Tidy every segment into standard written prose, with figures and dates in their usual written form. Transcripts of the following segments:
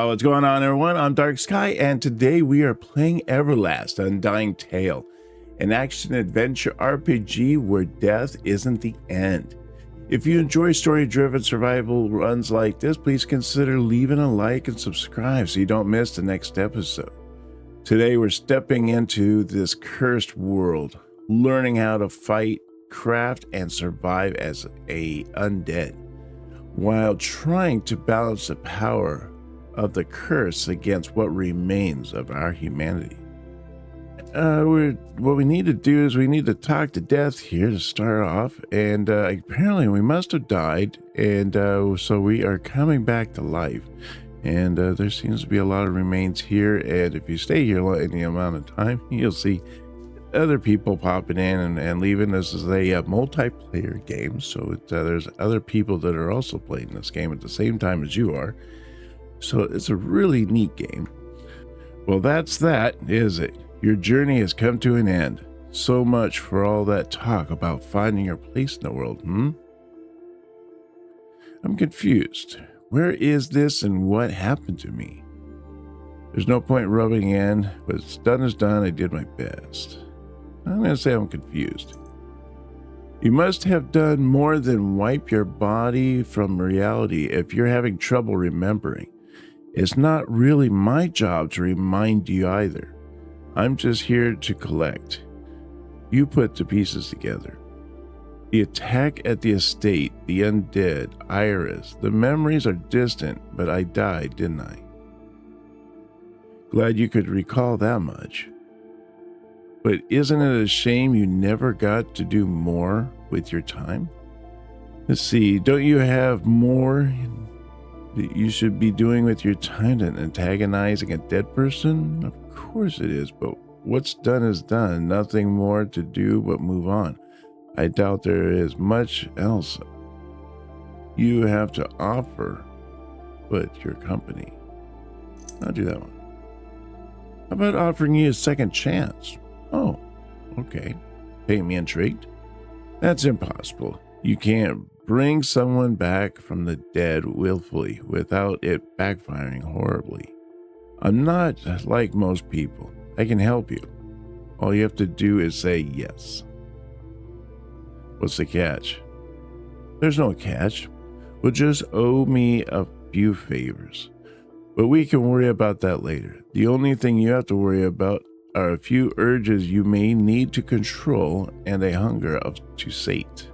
What's going on, everyone? I'm Dark Skye, and today we are playing Everlast, Undying Tale, an action-adventure RPG where death isn't the end. If you enjoy story-driven survival runs like this, please consider leaving a like and subscribe so you don't miss the next episode. Today we're stepping into this cursed world, learning how to fight, craft, and survive as a undead, while trying to balance the power of the curse against what remains of our humanity. What we need to do is we need to talk to death here to start off, and apparently we must have died, and so we are coming back to life, and there seems to be a lot of remains here, and if you stay here any amount of time, you'll see other people popping in and leaving. This is a multiplayer game, so there's other people that are also playing this game at the same time as you are. So it's a really neat game. Well, that's that, is it? Your journey has come to an end. So much for all that talk about finding your place in the world, I'm confused. Where is this and what happened to me? There's no point rubbing in. What's done is done. I did my best. I'm going to say I'm confused. You must have done more than wipe your body from reality if you're having trouble remembering. It's not really my job to remind you either. I'm just here to collect. You put the pieces together. The attack at the estate, the undead, Iris, the memories are distant, but I died, didn't I? Glad you could recall that much. But isn't it a shame you never got to do more with your time? Let's see, don't you have more that you should be doing with your time than antagonizing a dead person? Of course it is, but what's done is done. Nothing more to do but move on. I doubt there is much else you have to offer but your company. I'll do that one. How about offering you a second chance? Oh, okay. Paint me intrigued. That's impossible. You can't bring someone back from the dead willfully without it backfiring horribly. I'm not like most people. I can help you. All you have to do is say yes. What's the catch? There's no catch. We'll just owe me a few favors. But we can worry about that later. The only thing you have to worry about are a few urges you may need to control and a hunger to sate.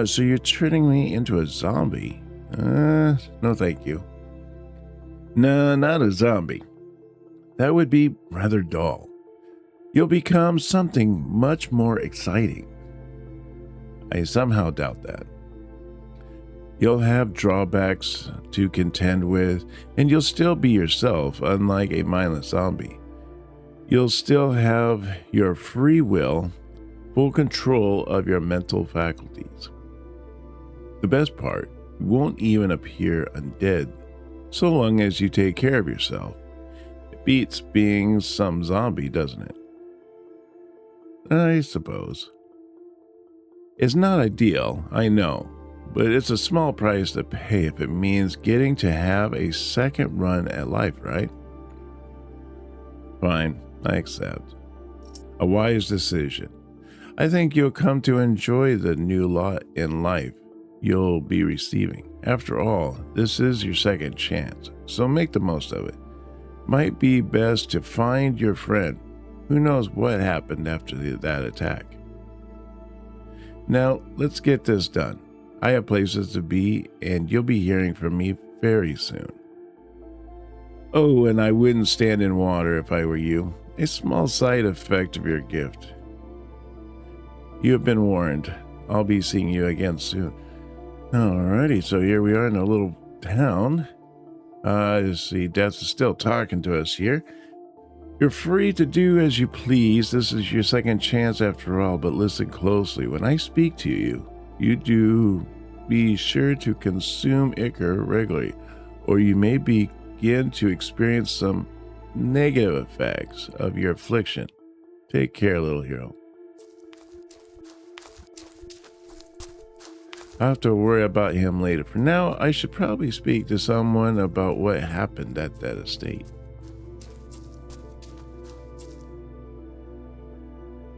So you're turning me into a zombie? No thank you. No, not a zombie. That would be rather dull. You'll become something much more exciting. I somehow doubt that. You'll have drawbacks to contend with, and you'll still be yourself, unlike a mindless zombie. You'll still have your free will, full control of your mental faculties. The best part, you won't even appear undead, so long as you take care of yourself. It beats being some zombie, doesn't it? I suppose. It's not ideal, I know, but it's a small price to pay if it means getting to have a second run at life, right? Fine, I accept. A wise decision. I think you'll come to enjoy the new lot in life you'll be receiving. After all, this is your second chance, so make the most of it. Might be best to find your friend. Who knows what happened after that attack? Now, let's get this done. I have places to be, and you'll be hearing from me very soon. Oh, and I wouldn't stand in water if I were you. A small side effect of your gift. You have been warned. I'll be seeing you again soon. Alrighty, so here we are in a little town. You see, Death is still talking to us here. You're free to do as you please. This is your second chance after all, but listen closely. When I speak to you, you do be sure to consume ichor regularly, or you may begin to experience some negative effects of your affliction. Take care, little hero. I'll have to worry about him later. For now, I should probably speak to someone about what happened at that estate.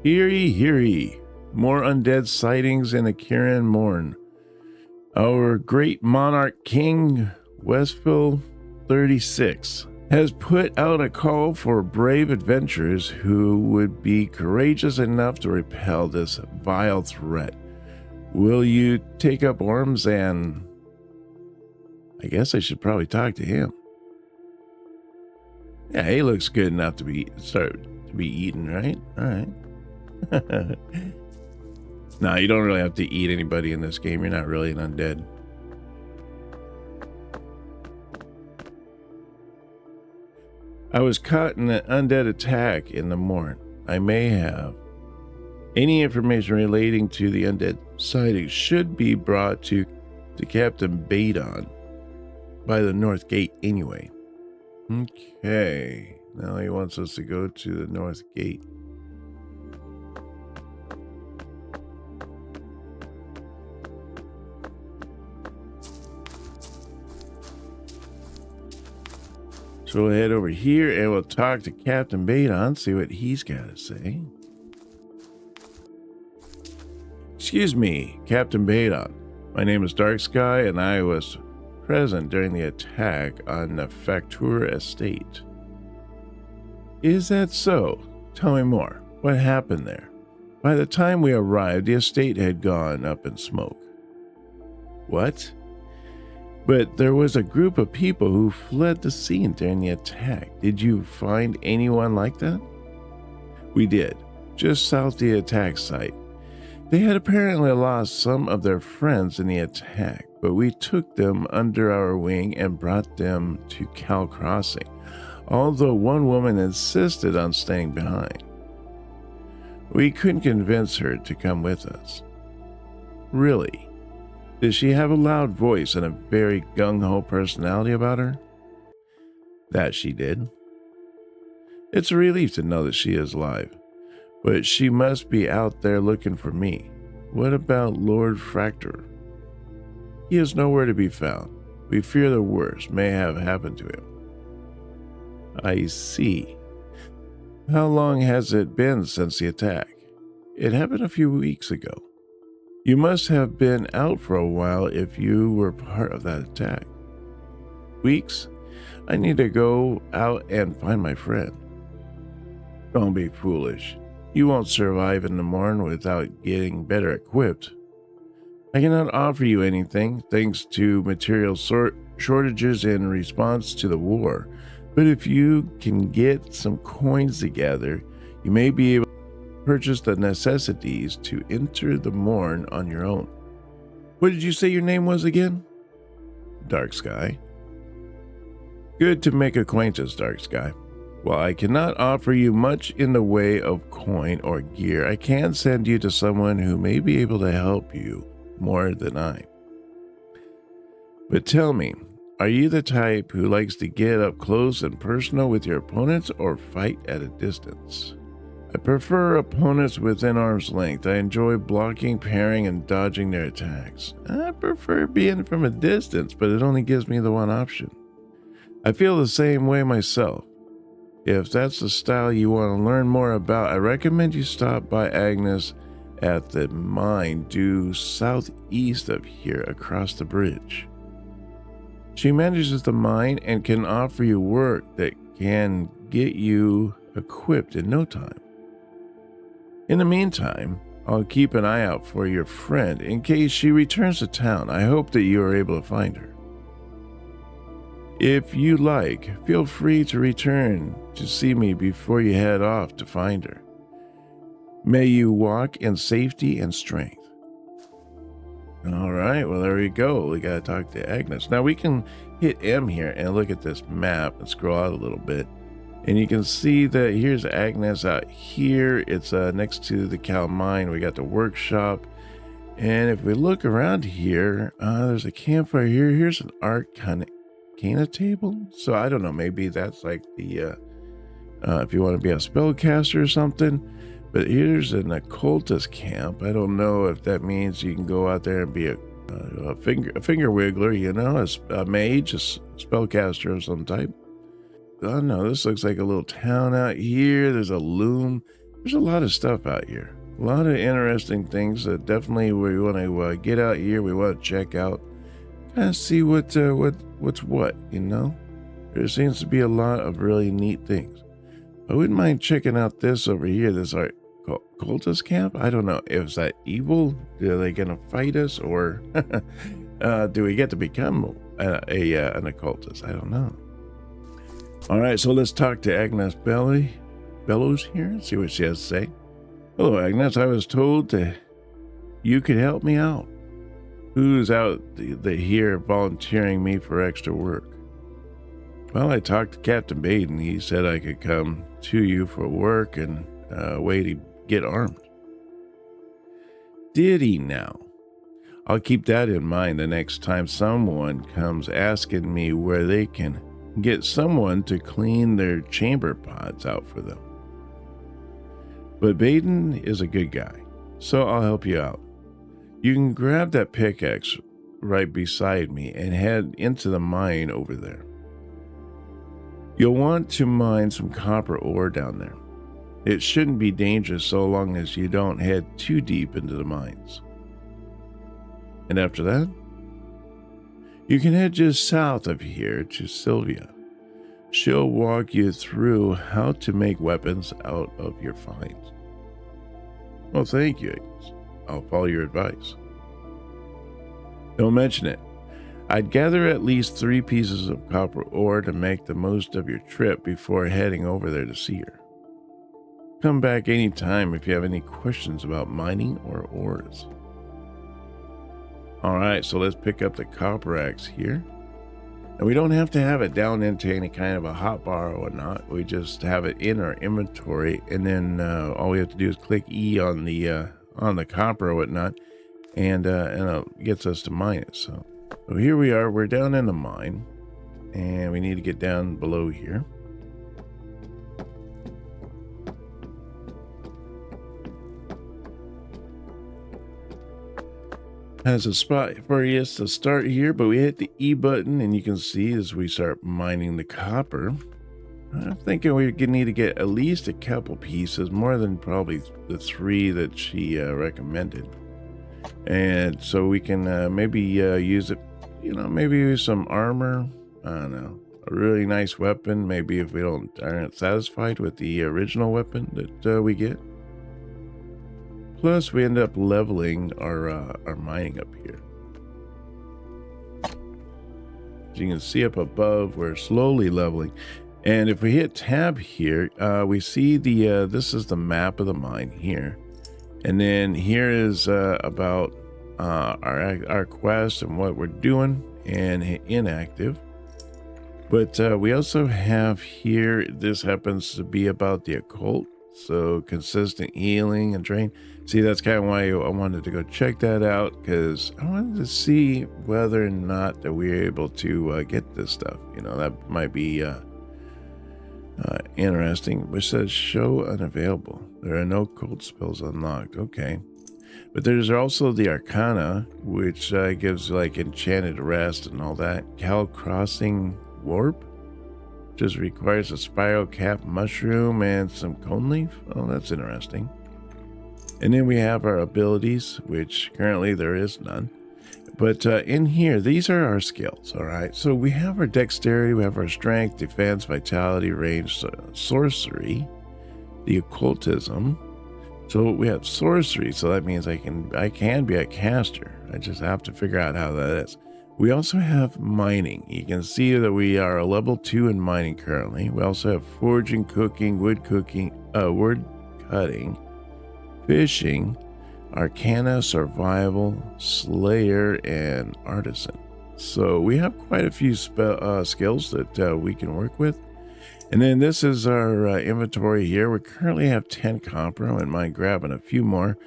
Hear ye, hear ye. More undead sightings in Akiran Morn. Our great monarch king, Westfield 36, has put out a call for brave adventurers who would be courageous enough to repel this vile threat. Will you take up arms? And I guess I should probably talk to him. Yeah, he looks good enough to be eaten, right? All right. No, you don't really have to eat anybody in this game. You're not really an undead. I was caught in an undead attack in the morn. I may have. Any information relating to the undead sighting should be brought to Captain Badon by the North Gate anyway. Okay. Now he wants us to go to the North Gate. So we'll head over here and we'll talk to Captain Badon, see what he's got to say. Excuse me, Captain Badon. My name is Skye, and I was present during the attack on the Factura estate. Is that so? Tell me more. What happened there? By the time we arrived, the estate had gone up in smoke. What? But there was a group of people who fled the scene during the attack. Did you find anyone like that? We did, just south of the attack site. They had apparently lost some of their friends in the attack, but we took them under our wing and brought them to Cal Crossing, although one woman insisted on staying behind. We couldn't convince her to come with us. Really? Did she have a loud voice and a very gung-ho personality about her? That she did. It's a relief to know that she is alive. But she must be out there looking for me. What about Lord Fractor? He is nowhere to be found. We fear the worst may have happened to him. I see. How long has it been since the attack? It happened a few weeks ago. You must have been out for a while if you were part of that attack. Weeks? I need to go out and find my friend. Don't be foolish. You won't survive in the morn without getting better equipped. I cannot offer you anything, thanks to material shortages in response to the war. But if you can get some coins together, you may be able to purchase the necessities to enter the morn on your own. What did you say your name was again? Skye. Good to make acquaintance, Skye. While I cannot offer you much in the way of coin or gear, I can send you to someone who may be able to help you more than I. But tell me, are you the type who likes to get up close and personal with your opponents or fight at a distance? I prefer opponents within arm's length. I enjoy blocking, parrying, and dodging their attacks. I prefer being from a distance, but it only gives me the one option. I feel the same way myself. If that's the style you want to learn more about, I recommend you stop by Agnes at the mine due southeast of here across the bridge. She manages the mine and can offer you work that can get you equipped in no time. In the meantime, I'll keep an eye out for your friend in case she returns to town. I hope that you are able to find her. If you like, feel free to return to see me before you head off to find her. May you walk in safety and strength. All right, well, there we go. We got to talk to Agnes. Now we can hit M here and look at this map and scroll out a little bit. And you can see that here's Agnes out here. It's next to the Cal Mine. We got the workshop. And if we look around here, there's a campfire here. Here's an Arcana table. So I don't know, maybe that's like the if you want to be a spellcaster or something. But here's an occultist camp. I don't know if that means you can go out there and be a a finger wiggler, you know, a mage, a spellcaster of some type. Oh no, this looks like a little town out here. There's a loom. There's a lot of stuff out here. A lot of interesting things that definitely we want to get out here. We want to check out, kind of see what's what, you know. There seems to be a lot of really neat things. I wouldn't mind checking out this over here. This cultist camp. I don't know. Is that evil? Are they gonna fight us, or do we get to become an occultist? I don't know. All right, so let's talk to Agnes Bellows here and see what she has to say. Hello, Agnes. I was told that you could help me out. Who's out here volunteering me for extra work? Well, I talked to Captain Baden. He said I could come to you for work and a way to get armed. Did he now? I'll keep that in mind the next time someone comes asking me where they can get someone to clean their chamber pods out for them. But Baden is a good guy, so I'll help you out. You can grab that pickaxe right beside me and head into the mine over there. You'll want to mine some copper ore down there. It shouldn't be dangerous so long as you don't head too deep into the mines. And after that, you can head just south of here to Sylvia. She'll walk you through how to make weapons out of your finds. Well, thank you, Agnes. I'll follow your advice. Don't mention it. I'd gather at least 3 pieces of copper ore to make the most of your trip before heading over there to see her. Come back anytime if you have any questions about mining or ores. All right, so let's pick up the copper axe here. And we don't have to have it down into any kind of a hotbar or whatnot. We just have it in our inventory, and then all we have to do is click E on the copper or whatnot, and it gets us to mine it. So here we are. We're down in the mine, and we need to get down below here. Has a spot for us to start here, but we hit the E button, and you can see as we start mining the copper, I'm thinking we need to get at least a couple pieces, more than probably the 3 that she recommended. And so we can maybe use it, you know, maybe use some armor. I don't know, a really nice weapon. Maybe if we aren't satisfied with the original weapon that we get. Plus, we end up leveling our mining up here. As you can see up above, we're slowly leveling. And if we hit tab here, we see this is the map of the mine here. And then here is about our quest and what we're doing, and inactive. But we also have here, this happens to be about the occult. So consistent healing and drain. See, that's kind of why I wanted to go check that out, because I wanted to see whether or not that we're able to get this stuff. You know, that might be interesting. Which says show unavailable. There are no cold spells unlocked. Okay. But there's also the Arcana, which gives like enchanted rest and all that. Cal Crossing Warp. Just requires a spiral cap mushroom and some cone leaf. Oh, that's interesting. And then we have our abilities, which currently there is none. But in here, these are our skills, all right? So we have our dexterity, we have our strength, defense, vitality, range, sorcery, the occultism. So we have sorcery, so that means I can be a caster. I just have to figure out how that is. We also have mining. You can see that we are a level 2 in mining currently. We also have forging, cooking, wood cutting, fishing, Arcana, survival, slayer, and artisan. So we have quite a few skills that we can work with. And then this is our inventory here. We currently have 10 copper. I wouldn't mind grabbing a few more.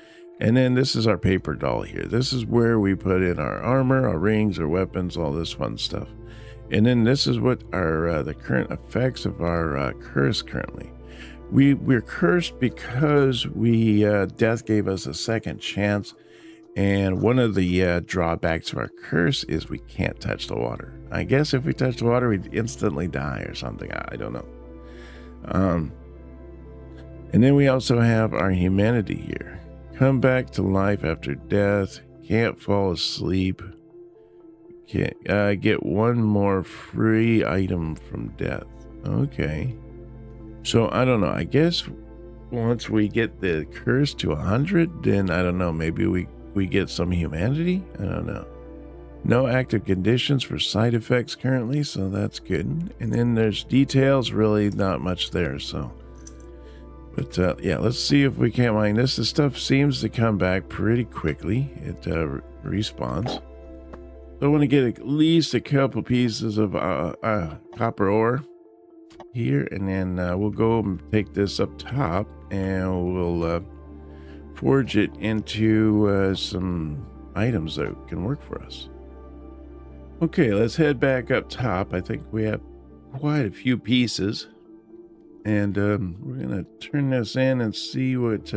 And then this is our paper doll here. This is where we put in our armor, our rings, our weapons, all this fun stuff. And then this is what our the current effects of our curse currently. We're cursed because death gave us a second chance, And one of the drawbacks of our curse is we can't touch the water. I guess if we touch the water, we'd instantly die or something. I don't know. And then we also have our humanity here. Come back to life after death. Can't fall asleep. Can't get one more free item from death. Okay. So I don't know. I guess once we get the curse to 100, then I don't know. Maybe we get some humanity. I don't know. No active conditions for side effects currently, so that's good. And then there's details, really not much there. So, but yeah, let's see if we can't mine this. The stuff seems to come back pretty quickly. It respawns. So I want to get at least a couple pieces of copper ore here, and then we'll go and take this up top, and we'll forge it into some items that can work for us. Okay, let's head back up top. I think we have quite a few pieces, and we're gonna turn this in and see what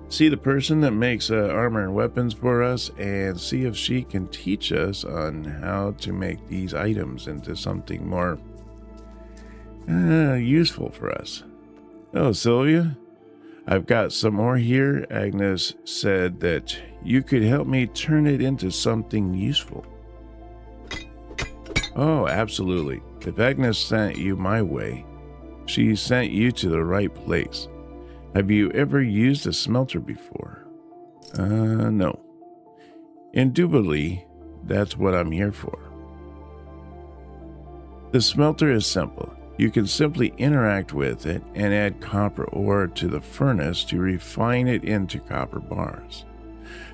see the person that makes armor and weapons for us, and see if she can teach us on how to make these items into something more useful for us. Oh, Sylvia, I've got some more here. Agnes said that you could help me turn it into something useful. Oh, absolutely. If Agnes sent you my way, she sent you to the right place. Have you ever used a smelter before? No. Indubitably, that's what I'm here for. The smelter is simple. You can simply interact with it and add copper ore to the furnace to refine it into copper bars.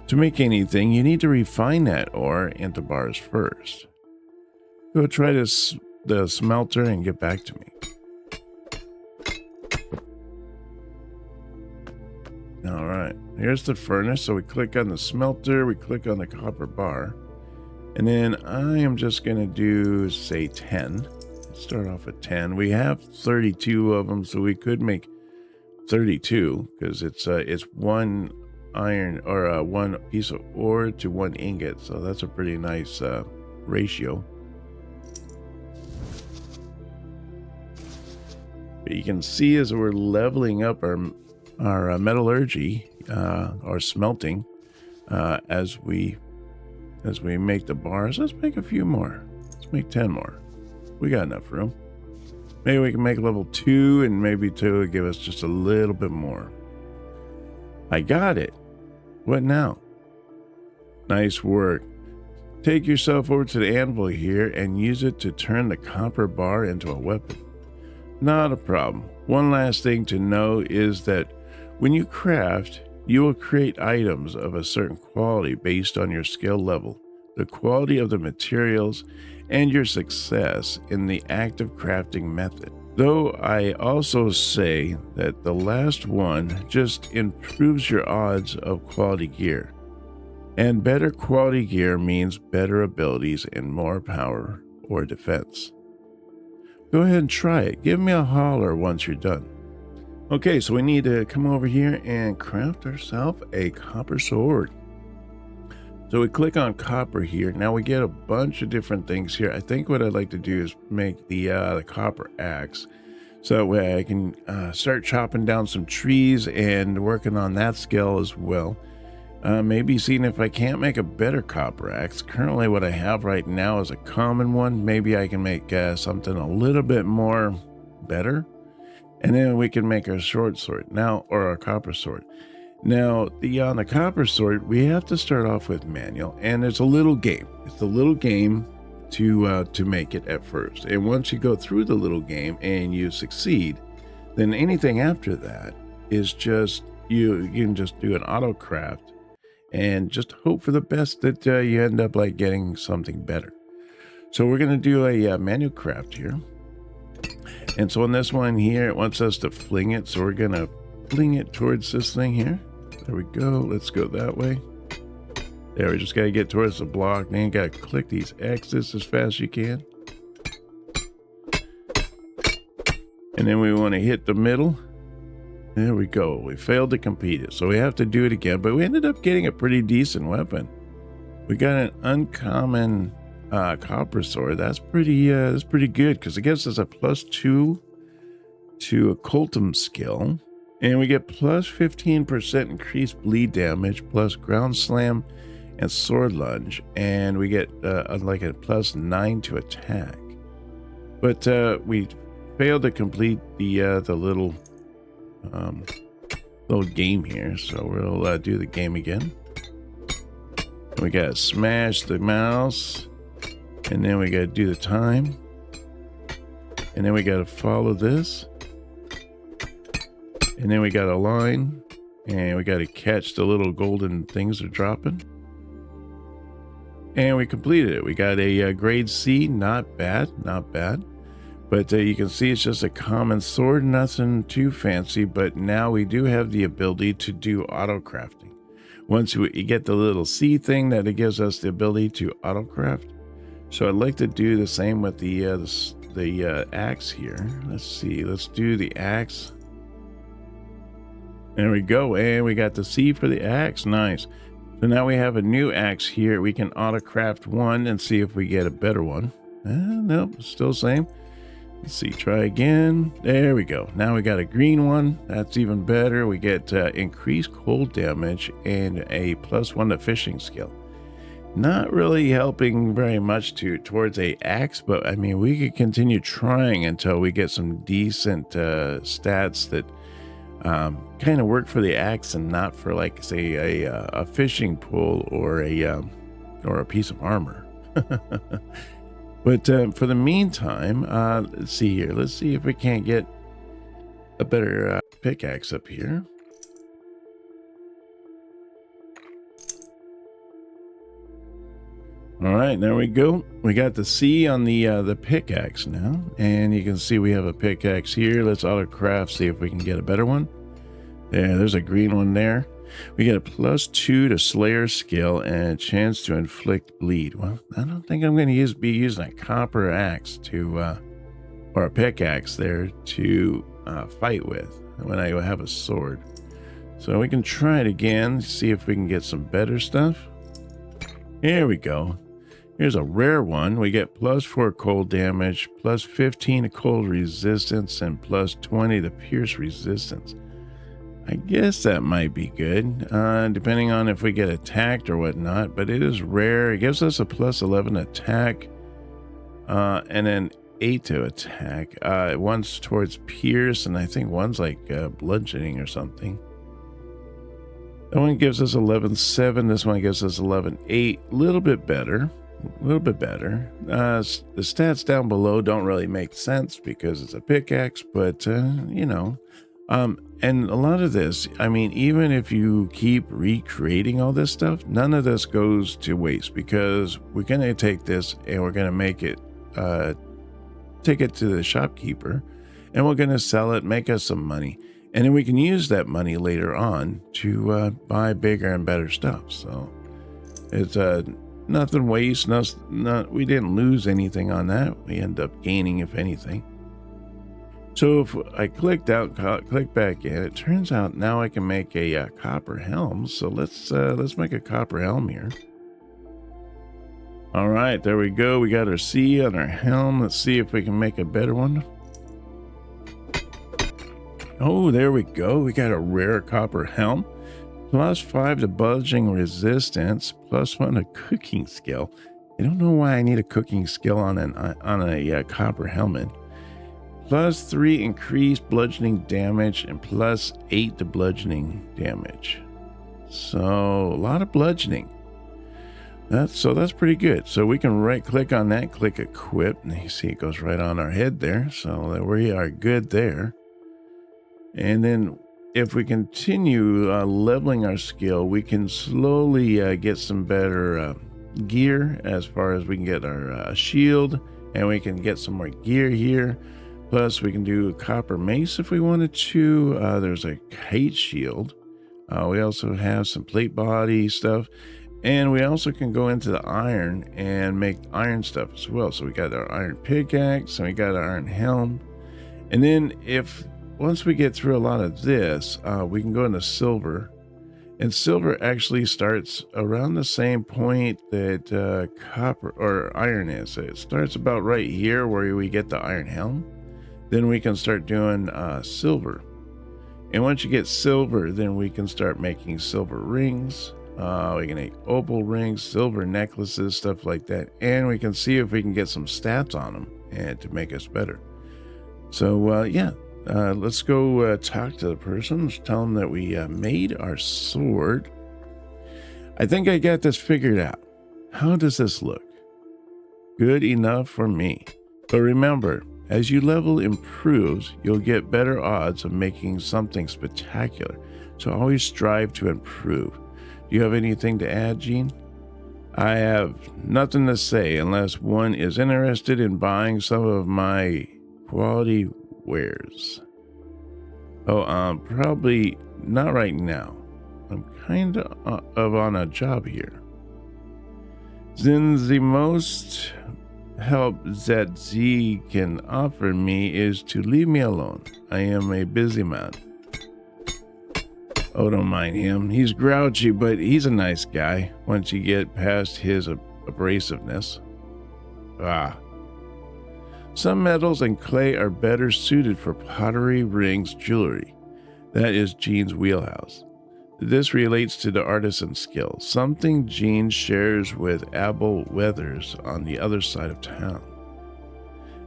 To make anything, you need to refine that ore into bars first. Go try the smelter and get back to me. All right, here's the furnace. So we click on the smelter, we click on the copper bar, and then I am just going to do, say, 10. Let's start off with 10. We have 32 of them, so we could make 32 because it's one iron or one piece of ore to one ingot. So that's a pretty nice ratio. But you can see as we're leveling up our metallurgy, or smelting, as we make the bars. Let's make a few more. Let's make 10 more. We got enough room. Maybe we can make level 2, and maybe 2 would give us just a little bit more. I got it. What now? Nice work. Take yourself over to the anvil here and use it to turn the copper bar into a weapon. Not a problem. One last thing to know is that when you craft, you will create items of a certain quality based on your skill level, the quality of the materials, and your success in the active crafting method. Though I also say that the last one just improves your odds of quality gear. And better quality gear means better abilities and more power or defense. Go ahead and try it. Give me a holler once you're done. Okay, so we need to come over here and craft ourselves a copper sword. So we click on copper here. Now we get a bunch of different things here. I think what I'd like to do is make the copper axe. So that way I can start chopping down some trees and working on that skill as well. Maybe seeing if I can't make a better copper axe. Currently what I have right now is a common one. Maybe I can make something a little bit more better. And then we can make our short sword now, or our copper sword. Now, on the copper sword, we have to start off with manual, and it's a little game. It's a little game to make it at first. And once you go through the little game and you succeed, then anything after that is just you can just do an auto craft and just hope for the best that you end up like getting something better. So we're going to do a manual craft here. And so on this one here, it wants us to fling it. So we're going to fling it towards this thing here. There we go. Let's go that way. There, we just got to get towards the block. Then you got to click these X's as fast as you can. And then we want to hit the middle. There we go. We failed to complete it, so we have to do it again. But we ended up getting a pretty decent weapon. We got an uncommon copper sword. That's pretty good because it gives us a +2 to a cultum skill, and we get plus 15% increased bleed damage, plus ground slam and sword lunge, and we get like a +9 to attack. But we failed to complete the little game here, so we'll do the game again. We gotta smash the mouse, and then we gotta do the time, and then we gotta follow this, and then we got a line, and we gotta catch the little golden things that are dropping. And we completed it. We got a grade C. Not bad, not bad. But you can see it's just a common sword, nothing too fancy. But now we do have the ability to do auto crafting. Once you get the little C thing, that it gives us the ability to auto craft. So I'd like to do the same with the axe here. Let's see. Let's do the axe. There we go. And we got the C for the axe. Nice. So now we have a new axe here. We can auto craft one and see if we get a better one. Nope, still same. Let's see, try again. There we go. Now we got a green one. That's even better. We get increased cold damage and a +1 to fishing skill. Not really helping very much towards a axe, but I mean, we could continue trying until we get some decent stats that kind of work for the axe and not for, like, say, a fishing pole or a piece of armor. But for the meantime, let's see here. Let's see if we can't get a better pickaxe up here. All right, there we go. We got the C on the pickaxe now, and you can see we have a pickaxe here. Let's auto craft, see if we can get a better one. There's a green one there. We get a +2 to Slayer skill and a chance to inflict bleed. Well, I don't think I'm going to be using a copper axe or a pickaxe there to fight with when I have a sword. So we can try it again, see if we can get some better stuff. Here we go. Here's a rare one. We get +4 cold damage, +15 to cold resistance, and +20 to pierce resistance. I guess that might be good, depending on if we get attacked or whatnot, but it is rare. It gives us a +11 attack, and then 8 to attack. One's towards pierce, and I think one's like bludgeoning or something. That one gives us 11.7. This one gives us 11.8. A little bit better. The stats down below don't really make sense because it's a pickaxe, but you know. And a lot of this, I mean, even if you keep recreating all this stuff, none of this goes to waste because we're going to take this and we're going to make it, take it to the shopkeeper, and we're going to sell it, make us some money. And then we can use that money later on to buy bigger and better stuff. So it's nothing waste. We didn't lose anything on that. We end up gaining, if anything. So if I click back in, it turns out now I can make a copper helm. So let's make a copper helm here. All right, there we go. We got our C on our helm. Let's see if we can make a better one. Oh, there we go. We got a rare copper helm. +5 to bludgeoning resistance, +1 to cooking skill. I don't know why I need a cooking skill on a copper helmet. +3 increased bludgeoning damage and +8 to bludgeoning damage. So a lot of bludgeoning. That's pretty good. So we can right click on that, click equip, and you see it goes right on our head there. So we are good there. And then if we continue leveling our skill, we can slowly get some better gear, as far as we can get our shield, and we can get some more gear here. Plus, we can do a copper mace if we wanted to. There's a kite shield. We also have some plate body stuff. And we also can go into the iron and make iron stuff as well. So we got our iron pickaxe and we got our iron helm. And then if once we get through a lot of this, we can go into silver. And silver actually starts around the same point that copper or iron is. It starts about right here where we get the iron helm. Then we can start doing silver. And once you get silver, then we can start making silver rings. We can make opal rings, silver necklaces, stuff like that. And we can see if we can get some stats on them and to make us better. So yeah, let's go talk to the person. Tell them that we made our sword. I think I got this figured out. How does this look? Good enough for me. But remember, as your level improves, you'll get better odds of making something spectacular. So always strive to improve. Do you have anything to add, Gene? I have nothing to say unless one is interested in buying some of my quality wares. Oh, probably not right now. I'm kind of on a job here. Then the most help that Z can offer me is to leave me alone. I am a busy man. Oh, don't mind him. He's grouchy, but he's a nice guy once you get past his abrasiveness. Some metals and clay are better suited for pottery, rings, jewelry. That is Gene's wheelhouse. This relates to the artisan skill, something Gene shares with Abel Weathers on the other side of town.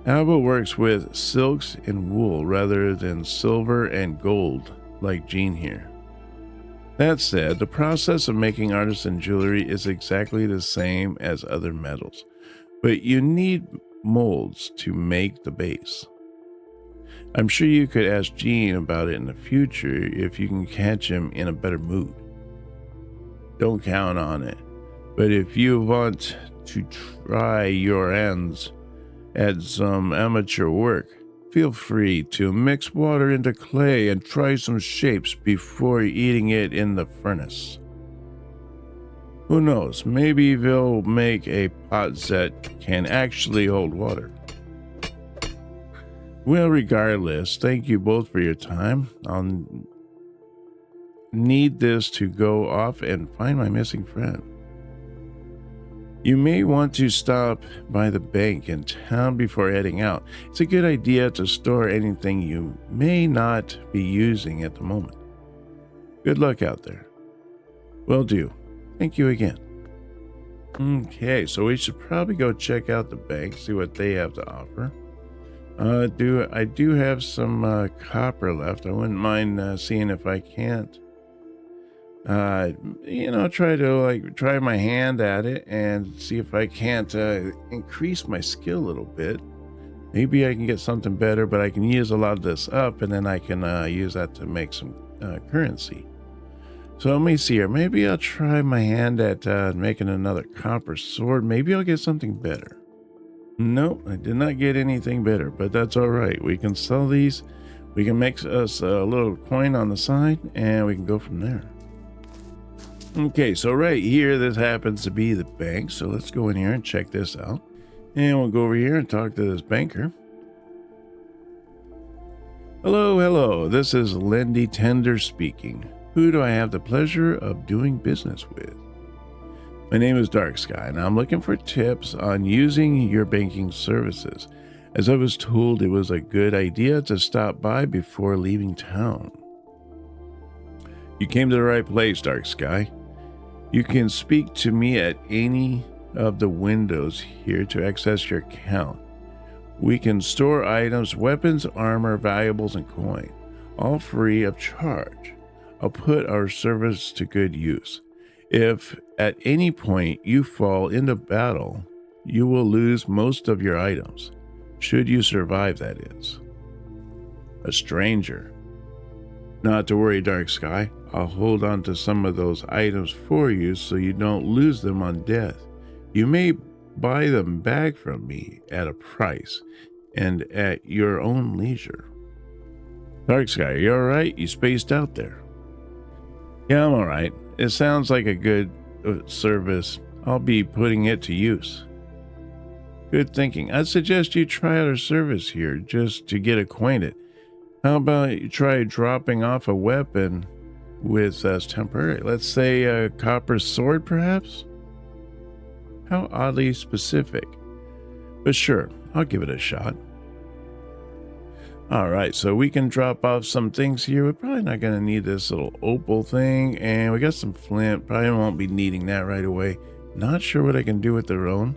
Abel works with silks and wool rather than silver and gold like Gene here. That said, the process of making artisan jewelry is exactly the same as other metals, but you need molds to make the base. I'm sure you could ask Gene about it in the future if you can catch him in a better mood. Don't count on it, but if you want to try your hands at some amateur work, feel free to mix water into clay and try some shapes before eating it in the furnace. Who knows, maybe they'll make a pot that can actually hold water. Well, regardless, thank you both for your time. I'll need this to go off and find my missing friend. You may want to stop by the bank in town before heading out. It's a good idea to store anything you may not be using at the moment. Good luck out there. Will do. Thank you again. Okay, so we should probably go check out the bank, see what they have to offer. I do have some copper left. I wouldn't mind seeing if I can't try my hand at it and see if I can't increase my skill a little bit. Maybe I can get something better, but I can use a lot of this up and then I can use that to make some currency. So let me see here. Maybe I'll try my hand at making another copper sword. Maybe I'll get something better. Nope, I did not get anything better, but that's all right. We can sell these. We can make us a little coin on the side and we can go from there. Okay, so right here, this happens to be the bank. So let's go in here and check this out. And we'll go over here and talk to this banker. Hello. This is Lindy Tender speaking. Who do I have the pleasure of doing business with? My name is Dark Skye, and I'm looking for tips on using your banking services, as I was told it was a good idea to stop by before leaving town. You came to the right place, Dark Skye. You can speak to me at any of the windows here to access your account. We can store items, weapons, armor, valuables, and coin, all free of charge. I'll put our service to good use. If at any point you fall into battle, you will lose most of your items, should you survive, that is. A stranger. Not to worry, Dark Skye. I'll hold on to some of those items for you so you don't lose them on death. You may buy them back from me at a price and at your own leisure. Dark Skye, you all right? You spaced out there. Yeah, I'm all right. It sounds like a good service. I'll be putting it to use. Good thinking. I'd suggest you try out our service here just to get acquainted. How about you try dropping off a weapon with us temporary? Let's say a copper sword, perhaps? How oddly specific. But sure, I'll give it a shot. All right, so we can drop off some things here. We're probably not going to need this little opal thing. And we got some flint. Probably won't be needing that right away. Not sure what I can do with the roan.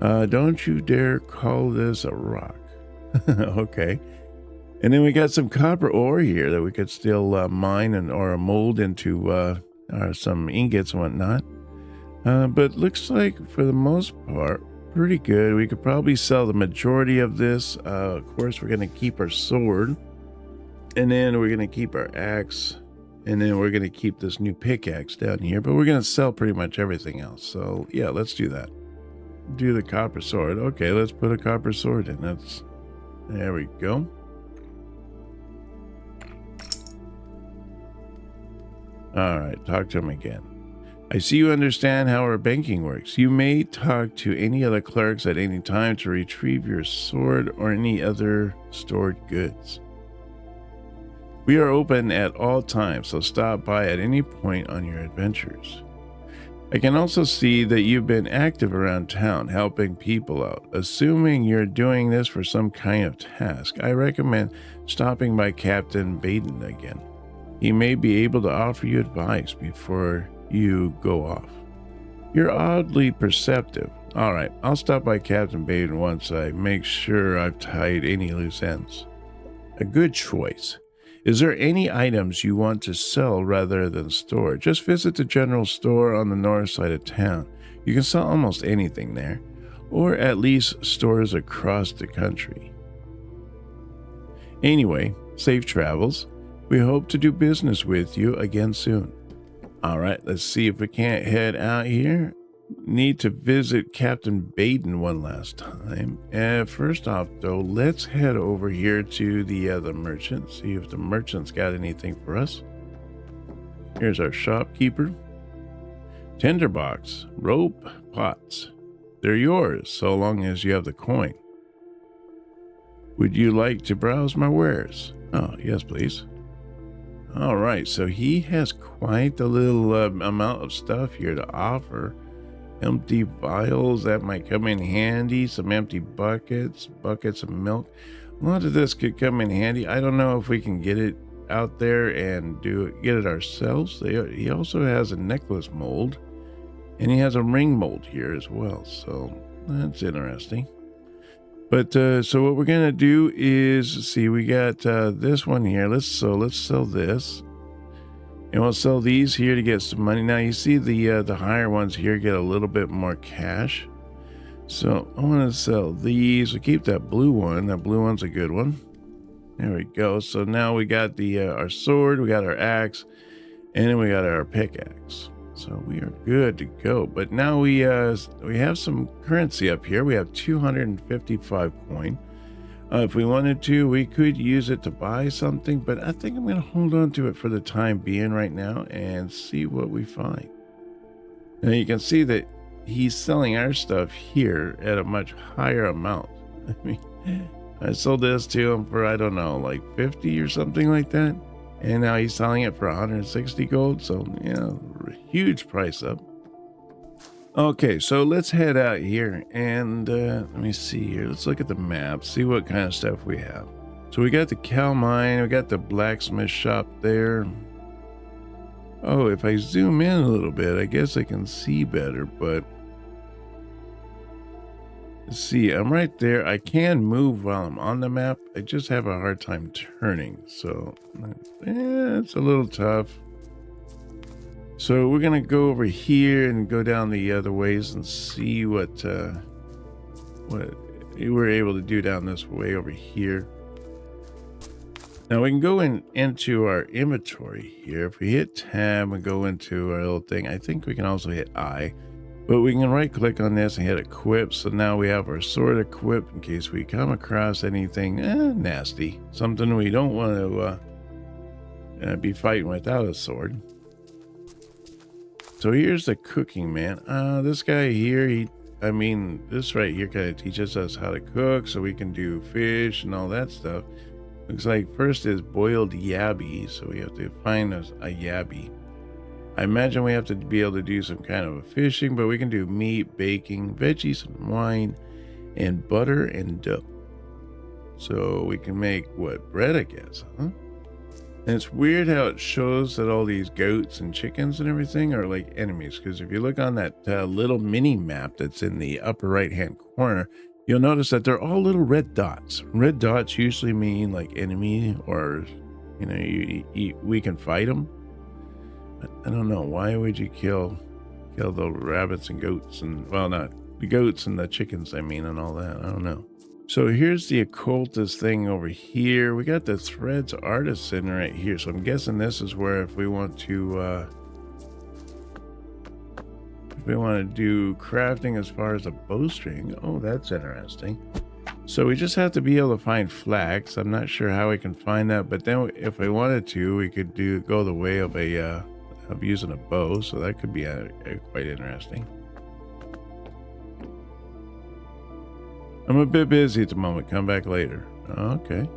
Don't you dare call this a rock. Okay. And then we got some copper ore here that we could still mine or mold into some ingots and whatnot. But looks like for the most part, pretty good. We could probably sell the majority of this. Of course, we're going to keep our sword. And then we're going to keep our axe. And then we're going to keep this new pickaxe down here. But we're going to sell pretty much everything else. So yeah, let's do that. Do the copper sword. Okay, let's put a copper sword in. There we go. All right, talk to him again. I see you understand how our banking works. You may talk to any other clerks at any time to retrieve your sword or any other stored goods. We are open at all times, so stop by at any point on your adventures. I can also see that you've been active around town, helping people out. Assuming you're doing this for some kind of task, I recommend stopping by Captain Baden again. He may be able to offer you advice before you go off. You're oddly perceptive. All right, I'll stop by Captain Baden once I make sure I've tied any loose ends. A good choice. Is there any items you want to sell rather than store? Just visit the general store on the north side of town. You can sell almost anything there, or at least stores across the country. Anyway, safe travels. We hope to do business with you again soon. All right, let's see if we can't head out here. Need to visit Captain Baden one last time. First off, though, let's head over here to the merchant. See if the merchant's got anything for us. Here's our shopkeeper. Tinderbox, rope, pots. They're yours, so long as you have the coin. Would you like to browse my wares? Oh, yes, please. All right, so he has quite a little amount of stuff here to offer. Empty vials, that might come in handy. Some empty buckets of milk. A lot of this could come in handy. I don't know if we can get it out there and get it ourselves. He also has a necklace mold, and he has a ring mold here as well. So that's interesting. But so what we're gonna do is see. We got this one here. Let's sell this. And we'll sell these here to get some money. Now you see the higher ones here get a little bit more cash. So I want to sell these. We'll keep that blue one. That blue one's a good one. There we go. So now we got our sword, we got our axe, and then we got our pickaxe. So we are good to go. But now we have some currency up here. We have 255 coin. If we wanted to, we could use it to buy something, but I think I'm going to hold on to it for the time being right now and see what we find. Now you can see that he's selling our stuff here at a much higher amount. I mean, I sold this to him for, I don't know, like 50 or something like that. And now he's selling it for 160 gold. So, yeah, huge price up. Okay, so let's head out here and let me see here. Let's look at the map, see what kind of stuff we have. So we got the cow mine, we got the blacksmith shop there. Oh, if I zoom in a little bit, I guess I can see better, but let's see, I'm right there. I can move while I'm on the map. I just have a hard time turning, so it's a little tough. So we're gonna go over here and go down the other ways and see what we were able to do down this way over here. Now we can go into our inventory here. If we hit tab and go into our little thing, I think we can also hit I, but we can right click on this and hit equip. So now we have our sword equipped in case we come across anything nasty, something we don't want to be fighting without a sword. So here's the cooking, man. This guy here, this right here kind of teaches us how to cook so we can do fish and all that stuff. Looks like first is boiled yabby, so we have to find a yabby. I imagine we have to be able to do some kind of a fishing, but we can do meat, baking, veggies, and wine, and butter and dough. So we can make, what, bread, I guess, huh? And it's weird how it shows that all these goats and chickens and everything are like enemies, because if you look on that little mini map that's in the upper right hand corner, you'll notice that they're all little red dots. Red dots usually mean like enemy, or we can fight them. But I don't know, why would you kill the rabbits and goats, and, well, not the goats and the chickens, I mean, and all that. I don't know. So here's the occultist thing over here. We got the threads artisan right here. So I'm guessing this is where if we want to do crafting as far as a bowstring. Oh, that's interesting. So we just have to be able to find flax. I'm not sure how we can find that, but then if we wanted to, we could go the way of using a bow. So that could be quite interesting. I'm a bit busy at the moment. Come back later. Okay.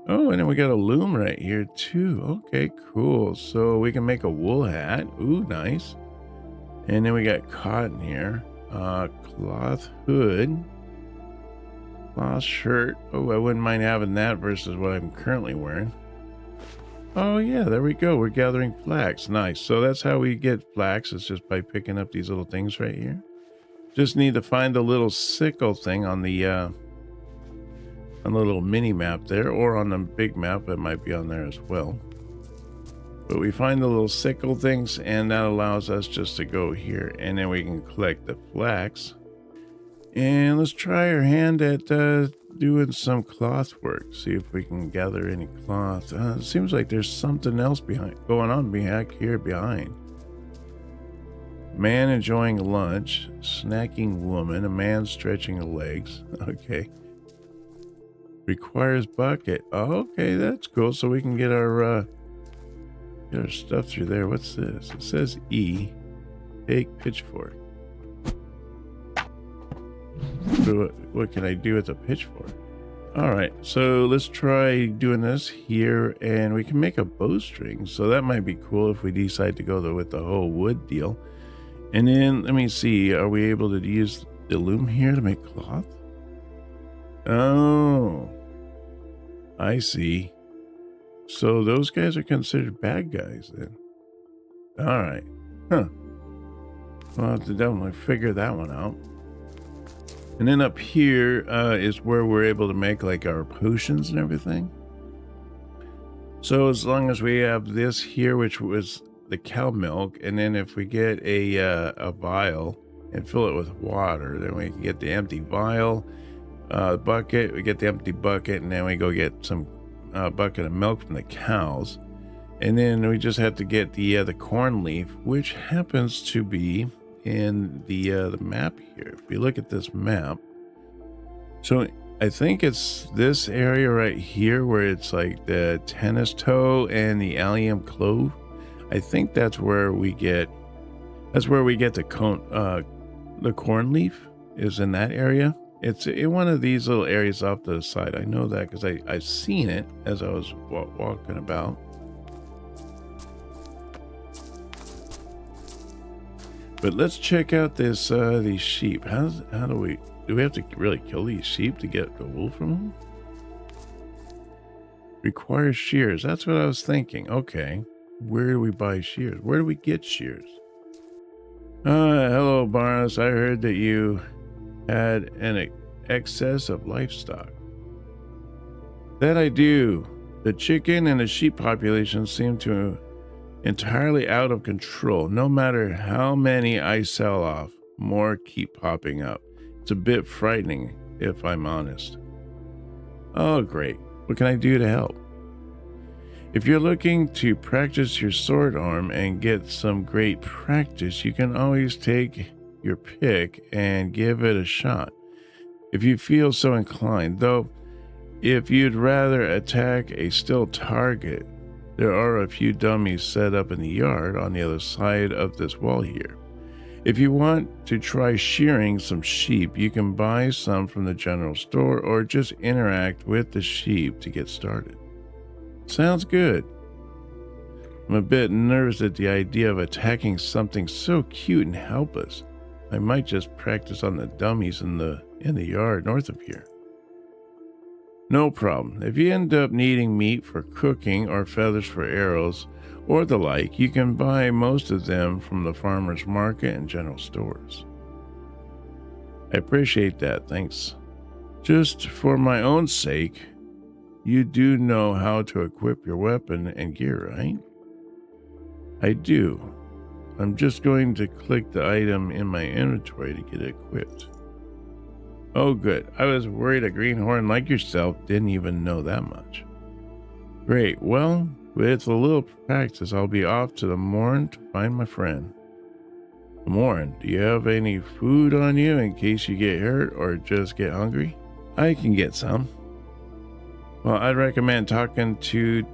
Oh, and then we got a loom right here too. Okay, cool. So we can make a wool hat. Ooh, nice. And then we got cotton here. Cloth hood. Cloth shirt. Oh, I wouldn't mind having that versus what I'm currently wearing. Oh yeah, there we go. We're gathering flax. Nice. So that's how we get flax. It's just by picking up these little things right here. Just need to find the little sickle thing on the little mini map there, or on the big map. It might be on there as well. But we find the little sickle things, and that allows us just to go here, and then we can collect the flax. And let's try our hand at doing some cloth work. See if we can gather any cloth. It seems like there's something else going on back here behind. Man enjoying lunch, snacking woman, a man stretching her legs. Okay. Requires bucket. Oh, okay, that's cool. So we can get our stuff through there. What's this? It says E. Take pitchfork. So what can I do with a pitchfork? All right, so let's try doing this here, and we can make a bowstring. So that might be cool if we decide to go with the whole wood deal. And then, let me see, are we able to use the loom here to make cloth? Oh, I see. So those guys are considered bad guys then. All right. Huh. We'll have to definitely figure that one out. And then up here is where we're able to make like our potions and everything. So as long as we have this here, which was the cow milk, and then if we get a vial and fill it with water, then we can get the empty vial bucket. We get the empty bucket, and then we go get some bucket of milk from the cows, and then we just have to get the corn leaf, which happens to be in the map here. If we look at this map, so I think it's this area right here where it's like the tennis toe and the allium clove. I think that's where we get the corn leaf is in that area. It's in one of these little areas off to the side. I know that because I've seen it as I was walking about. But let's check out this these sheep. How do we have to really kill these sheep to get the wool from them? Requires shears. That's what I was thinking. Okay. Where do we buy shears? Where do we get shears? Hello, Barnes. I heard that you had an excess of livestock. That I do. The chicken and the sheep population seem to entirely out of control. No matter how many I sell off, more keep popping up. It's a bit frightening, if I'm honest. Oh, great. What can I do to help? If you're looking to practice your sword arm and get some great practice, you can always take your pick and give it a shot, if you feel so inclined. Though, if you'd rather attack a still target, there are a few dummies set up in the yard on the other side of this wall here. If you want to try shearing some sheep, you can buy some from the general store or just interact with the sheep to get started. Sounds good. I'm a bit nervous at the idea of attacking something so cute and helpless. I might just practice on the dummies in the yard north of here. No problem. If you end up needing meat for cooking or feathers for arrows or the like, you can buy most of them from the farmer's market and general stores. I appreciate that, thanks. Just for my own sake, you do know how to equip your weapon and gear, right? I do. I'm just going to click the item in my inventory to get it equipped. Oh, good. I was worried a greenhorn like yourself didn't even know that much. Great. Well, with a little practice, I'll be off to the morn to find my friend. Morn, do you have any food on you in case you get hurt or just get hungry? I can get some. Well, I'd recommend talking to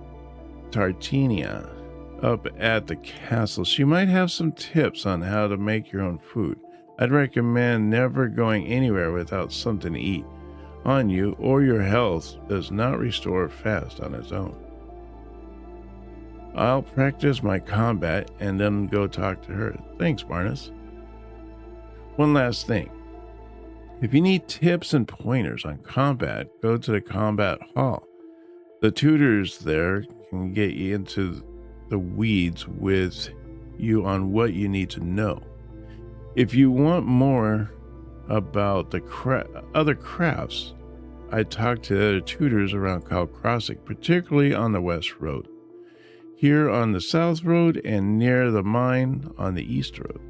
Tartinia up at the castle. She might have some tips on how to make your own food. I'd recommend never going anywhere without something to eat on you, or your health does not restore fast on its own. I'll practice my combat and then go talk to her. Thanks, Barnes. One last thing. If you need tips and pointers on combat, go to the combat hall. The tutors there can get you into the weeds with you on what you need to know. If you want more about the other crafts, I talked to the other tutors around Kyle Crossing, particularly on the West Road, here on the South Road, and near the mine on the East Road.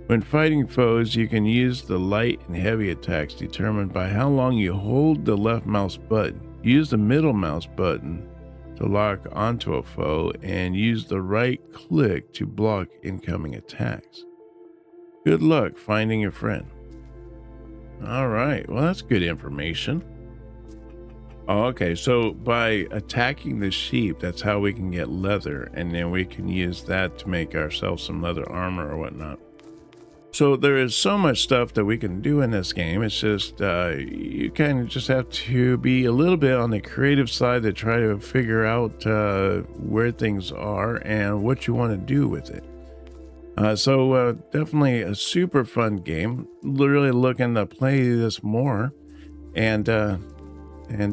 When fighting foes, you can use the light and heavy attacks determined by how long you hold the left mouse button. Use the middle mouse button to lock onto a foe, and use the right click to block incoming attacks. Good luck finding your friend. All right, well, that's good information. Oh, okay, so by attacking the sheep, that's how we can get leather, and then we can use that to make ourselves some leather armor or whatnot. So there is so much stuff that we can do in this game. It's just you kind of just have to be a little bit on the creative side to try to figure out where things are and what you want to do with it. So definitely a super fun game. Literally looking to play this more and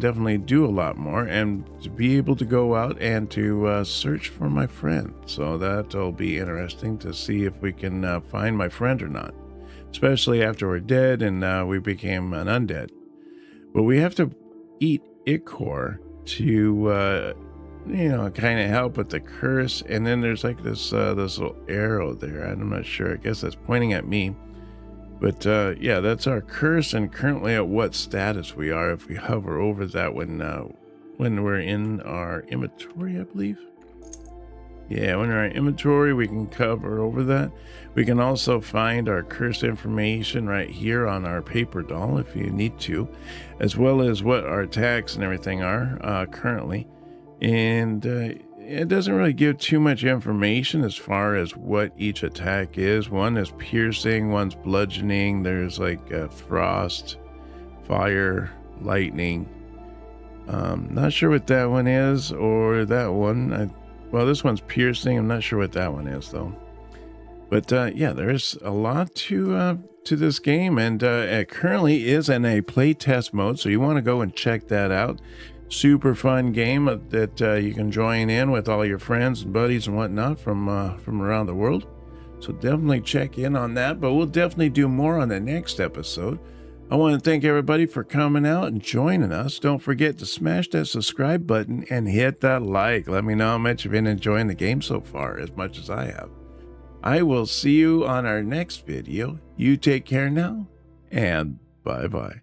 definitely do a lot more, and to be able to go out and to search for my friend. So that'll be interesting to see if we can find my friend or not, especially after we're dead and we became an undead. But we have to eat ichor to kind of help with the curse. And then there's like this little arrow there. I'm not sure. I guess that's pointing at me. But yeah, that's our curse, and currently at what status we are if we hover over that when we're in our inventory, I believe. Yeah, when we're in our inventory, we can cover over that. We can also find our curse information right here on our paper doll if you need to, as well as what our attacks and everything are currently. And it doesn't really give too much information as far as what each attack is. One is piercing, one's bludgeoning. There's like frost, fire, lightning. Not sure what that one is, or that one. Well, this one's piercing. I'm not sure what that one is though. But yeah, there's a lot to this game, and it currently is in a playtest mode, so you want to go and check that out. Super fun game that you can join in with all your friends and buddies and whatnot from around the world. So definitely check in on that, but we'll definitely do more on the next episode. I want to thank everybody for coming out and joining us. Don't forget to smash that subscribe button and hit that like. Let me know how much you've been enjoying the game so far, as much as I have. I will see you on our next video. You take care now, and bye-bye.